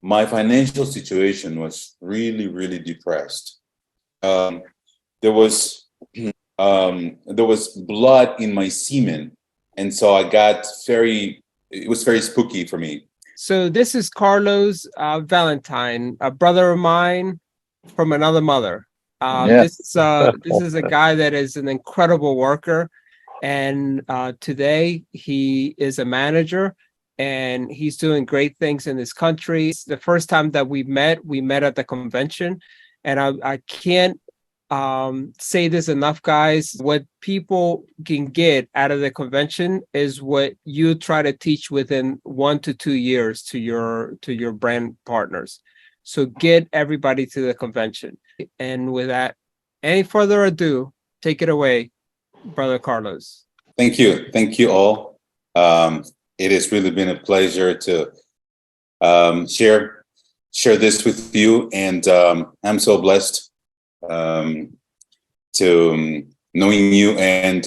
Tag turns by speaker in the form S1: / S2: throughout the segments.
S1: my financial situation was really, really depressed. Um, there was there was blood in my semen, and so I got very. It was very spooky for me.
S2: So this is Carlos Valentine, a brother of mine from another mother.
S3: Yeah.
S2: This is a guy that is an incredible worker, and today he is a manager, and he's doing great things in this country. It's the first time that we met at the convention, and I can't say this enough, guys. What people can get out of the convention is what you try to teach within 1 to 2 years to your brand partners. So get everybody to the convention. And with that, any further ado, take it away, brother Carlos.
S1: Thank you all. It has really been a pleasure to share this with you, and I'm so blessed to knowing you and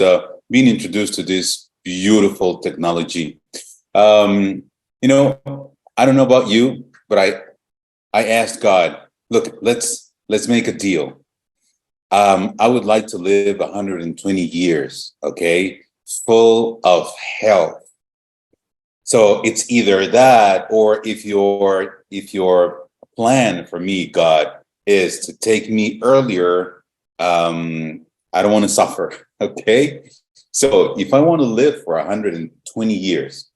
S1: being introduced to this beautiful technology. You know, I don't know about you, but I asked God, look, let's make a deal. I would like to live 120 years, okay, full of health. So it's either that, or if your plan for me, God, is to take me earlier, I don't want to suffer, okay? So if I want to live for 120 years,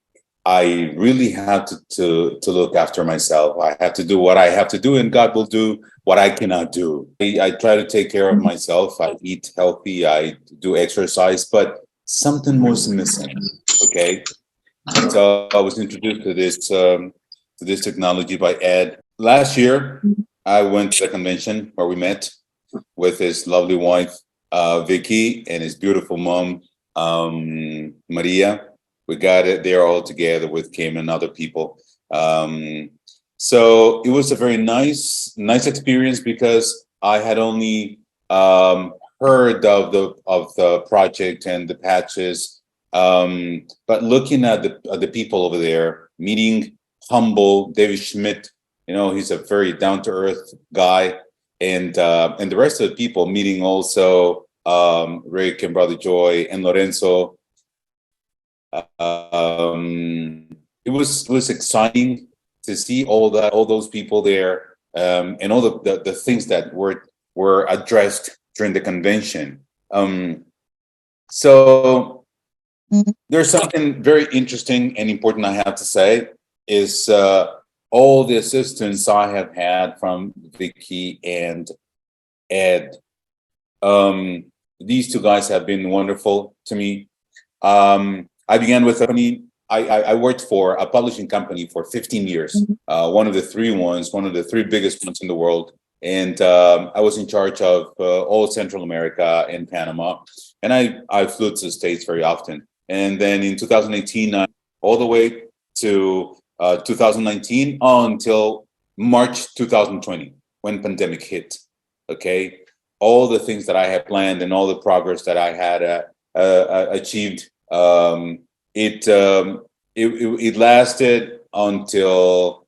S1: I really have to look after myself. I have to do what I have to do, and God will do what I cannot do. I try to take care of myself. I eat healthy. I do exercise, but something was missing, okay? So I was introduced to this technology by Ed. Last year, I went to a convention where we met with his lovely wife, Vickie, and his beautiful mom, Maria. We got it there all together with Kim and other people. So it was a very nice experience because I had only heard of the project and the patches, but looking at the people over there, meeting humble David Schmidt, you know, he's a very down to earth guy, and the rest of the people, meeting also Rick and Brother Joy and Lorenzo. It was exciting to see all those people there, and all the things that were addressed during the convention. So there's something very interesting and important I have to say is all the assistance I have had from Vickie and Ed. These two guys have been wonderful to me. I began with a company. I worked for a publishing company for 15 years, one of the three biggest ones in the world. And I was in charge of all Central America and Panama. And I flew to the States very often. And then in 2018, all the way to 2019 until March 2020, when pandemic hit, okay? All the things that I had planned and all the progress that I had achieved, it lasted until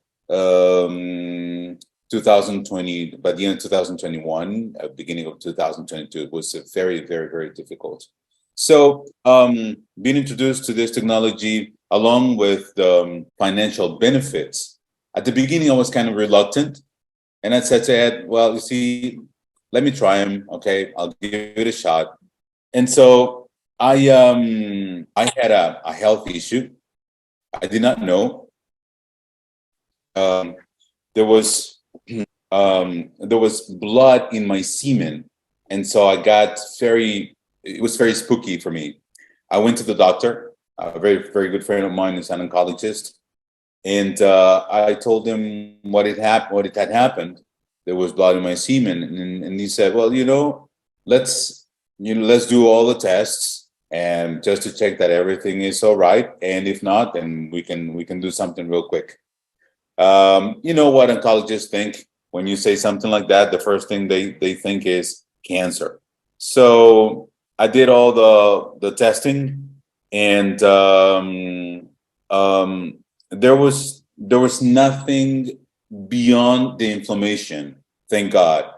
S1: 2020. By the end of 2021, beginning of 2022, it was very, very, very difficult. So being introduced to this technology along with the financial benefits, at the beginning I was kind of reluctant, and I said to Ed, well, you see, let me try them, okay, I'll give it a shot. And so I had a health issue. I did not know. There was blood in my semen, and so I got it was very spooky for me. I went to the doctor, a very, very good friend of mine is an oncologist, and I told him what had happened. There was blood in my semen, and he said, well, let's do all the tests and just to check that everything is all right, and if not, then we can do something real quick. You know what oncologists think when you say something like that? The first thing they think is cancer. So I did all the testing, and there was nothing beyond the inflammation. Thank God.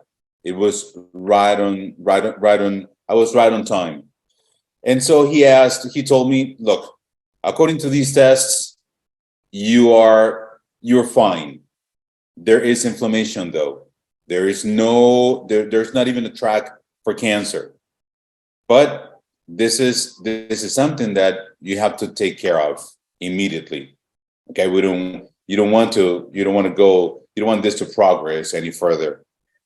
S1: It was right on, right on. I was right on time. And so he told me, look, according to these tests, you're fine. There is inflammation though. There's not even a track for cancer. But this is something that you have to take care of immediately. Okay, you don't want this to progress any further.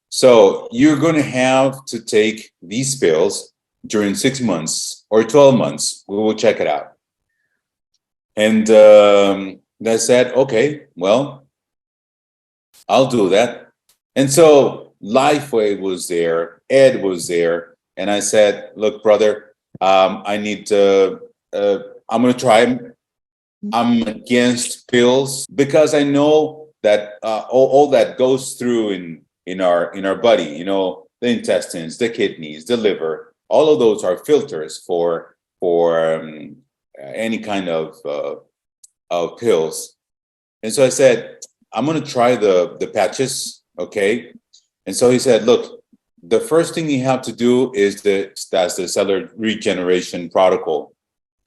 S1: So you're going to have to take these pills during 6 months or 12 months. We will check it out. And I said, okay, well, I'll do that. And so Lifeway was there, Ed was there, and I said, look, brother, I need to, I'm going to try. I'm against pills because I know that all that goes through in our body, you know, the intestines, the kidneys, the liver, all of those are filters for any kind of pills. And so I said, I'm going to try the patches, okay? And so he said, look, the first thing you have to do is that's the cellular regeneration protocol.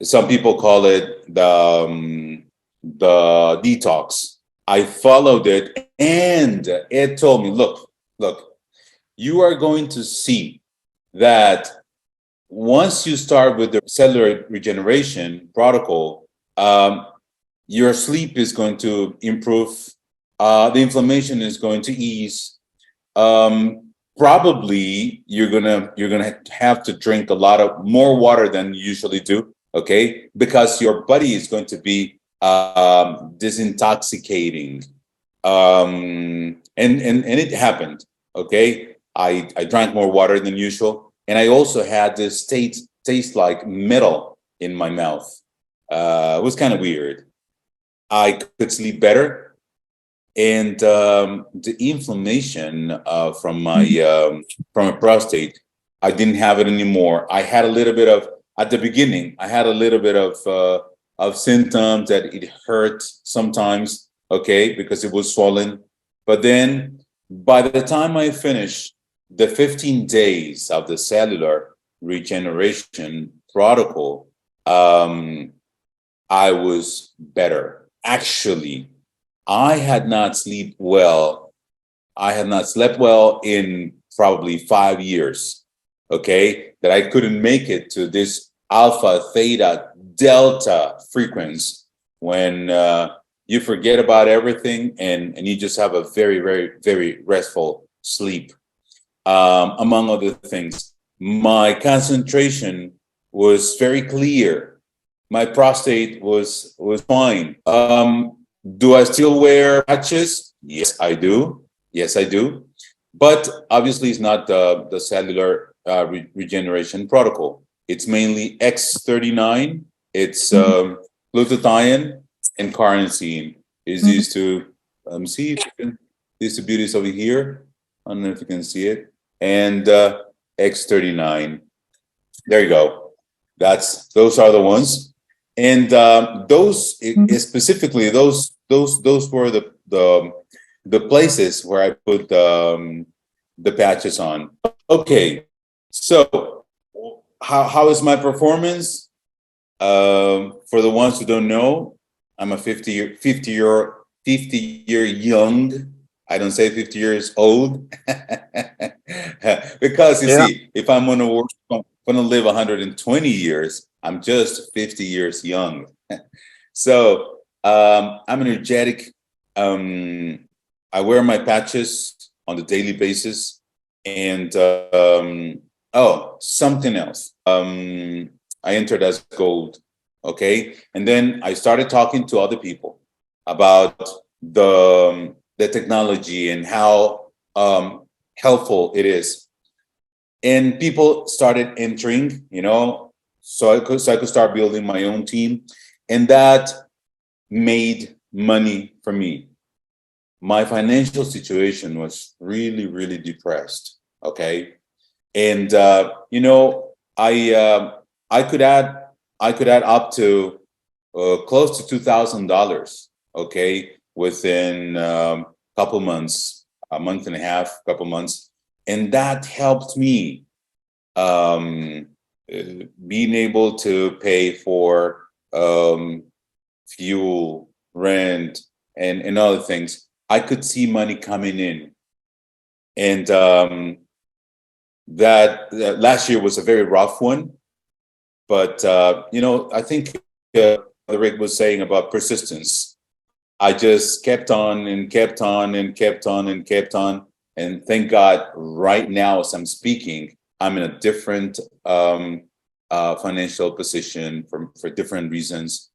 S1: Some people call it the detox. I followed it, and it told me, look, you are going to see that once you start with the cellular regeneration protocol, your sleep is going to improve. The inflammation is going to ease. Probably you're gonna have to drink a lot of more water than you usually do. Okay, because your body is going to be disintoxicating, and it happened. Okay, I drank more water than usual, and I also had this taste like metal in my mouth. It was kind of weird. I could sleep better, and the inflammation from my prostate, I didn't have it anymore. I had a little bit of at the beginning. I had a little bit of symptoms that it hurt sometimes, okay, because it was swollen. But then by the time I finished the 15 days of the cellular regeneration protocol, I was better. Actually, I had not slept well. I had not slept well in probably 5 years. Okay, that I couldn't make it to this alpha, theta, delta frequency when you forget about everything and you just have a very, very, very restful sleep. Among other things, my concentration was very clear. My prostate was fine. Do I still wear patches? Yes, I do. Yes, I do. But obviously, it's not the cellular regeneration protocol. It's mainly X39. It's glutathione and carnosine. Is these two? See if you can, these two beauties over here. I don't know if you can see it. And X39. There you go. Those are the ones. And those specifically those were the places where I put the patches on. Okay, so how is my performance? For the ones who don't know, I'm a 50 year young. I don't say 50 years old because you see, if I'm gonna live 120 years, I'm just 50 years young. So I'm energetic. I wear my patches on the daily basis. And something else. I entered as gold. Okay. And then I started talking to other people about the technology and how helpful it is. And people started entering, you know, so I could start building my own team. And that made money for me. My financial situation was really, really depressed. Okay. And you know, I could add up to close to $2,000, okay, within couple months, a month and a half, couple months, and that helped me being able to pay for fuel, rent, and other things. I could see money coming in, and that last year was a very rough one. But I think Rick was saying about persistence. I just kept on and kept on and kept on and kept on, and thank God, right now as I'm speaking, I'm in a different financial position for different reasons.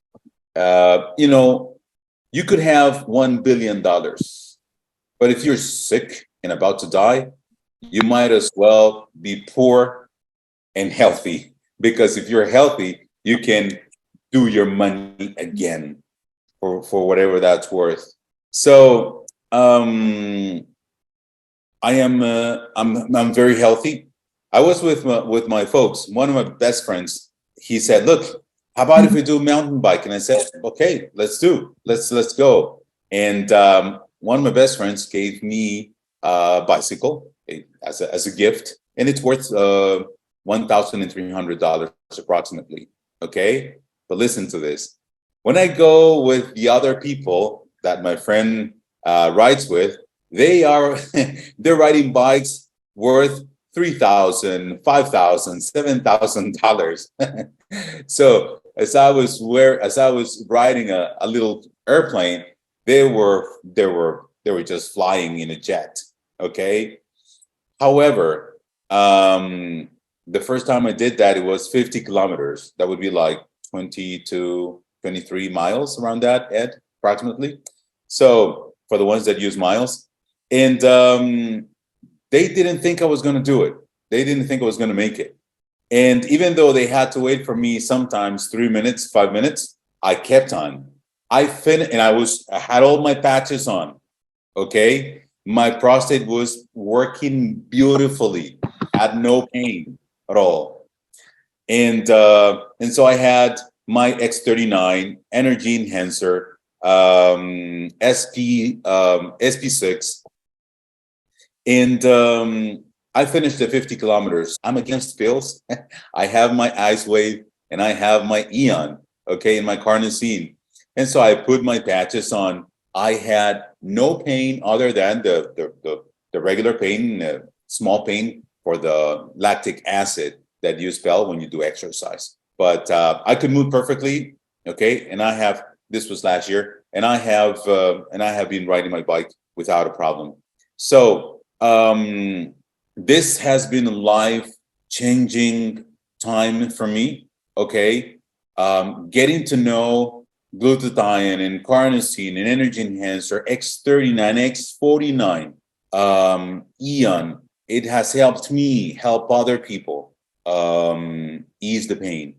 S1: You could have $1 billion, but if you're sick and about to die, you might as well be poor and healthy, because if you're healthy, you can do your money again for whatever that's worth. So I'm very healthy. I was with my folks. One of my best friends, he said, "Look, how about if we do mountain bike?" And I said, "Okay, let's go." And one of my best friends gave me a bicycle as a gift, and it's worth $1,300 approximately. Okay, but listen to this. When I go with the other people that my friend rides with, they're riding bikes worth $3,000, $5,000, $7,000. So as I was riding a little airplane, they were just flying in a jet. Okay. However, the first time I did that, it was 50 kilometers. That would be like 20 to 23 miles, around that, Ed, approximately. So for the ones that use miles, and they didn't think I was going to do it. They didn't think I was going to make it. And even though they had to wait for me sometimes 3 minutes, 5 minutes, I kept on. I finished, and I had all my patches on. Okay, my prostate was working beautifully, had no pain at all, and so I had my X39 energy enhancer, SP6, and I finished the 50 kilometers. I'm against pills. I have my ice wave and I have my Eon, okay, in my carnosine. And so I put my patches on. I had no pain other than the regular pain, small pain for the lactic acid that you spell when you do exercise. But I could move perfectly, okay. And this was last year, and I have been riding my bike without a problem. So this has been a life-changing time for me, okay? Getting to know glutathione and carnosine and energy enhancer, X39, X49, Eon, it has helped me help other people ease the pain.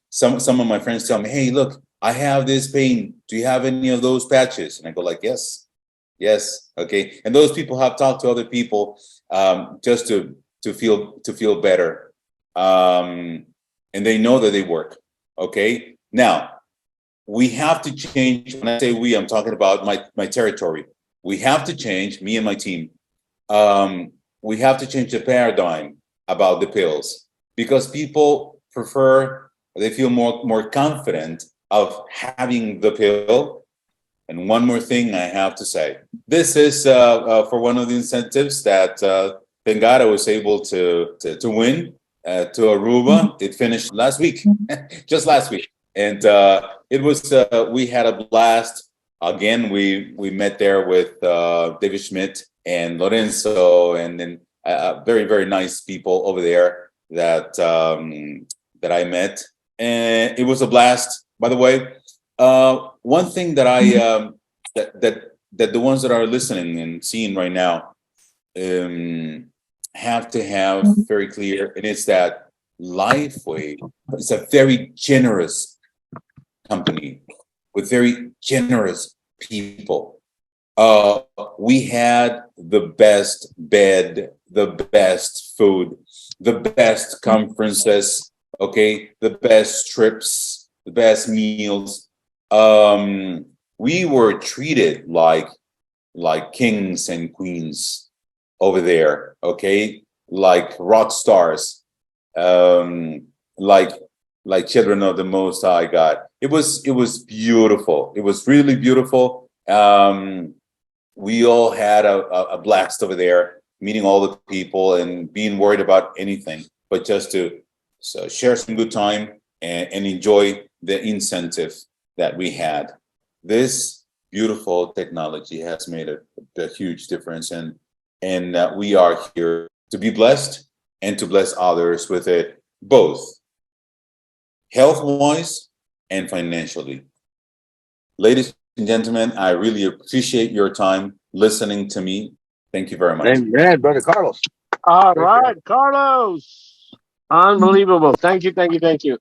S1: Some of my friends tell me, "Hey, look, I have this pain. Do you have any of those patches?" And I go like, "Yes, yes, okay." And those people have talked to other people just to feel better, and they know that they work. Okay, now we have to change. When I say we, I'm talking about my territory. We have to change, me and my team. We have to change the paradigm about the pills, because people they feel more confident of having the pill. And one more thing I have to say, this is for one of the incentives that thank God I was able to win to Aruba. It finished last week, just last week. And it was, we had a blast. Again, we met there with David Schmidt and Lorenzo, and then very, very nice people over there that I met. And it was a blast, by the way. One thing that I that the ones that are listening and seeing right now have to have very clear, and it's that Lifeway is a very generous company with very generous people. We had the best bed, the best food, the best conferences, okay, the best trips, the best meals. We were treated like like kings and queens over there, okay? Like rock stars, like children of the Most High God. It was beautiful. It was really beautiful. We all had a blast over there, meeting all the people and being worried about anything, but just to share some good time and enjoy the incentive that we had. This beautiful technology has made a huge difference, and we are here to be blessed and to bless others with it, both health-wise and financially. Ladies and gentlemen, I really appreciate your time listening to me. Thank you very much.
S3: Amen, Brother Carlos. All right, Carlos. Unbelievable. Thank you, thank you, thank you.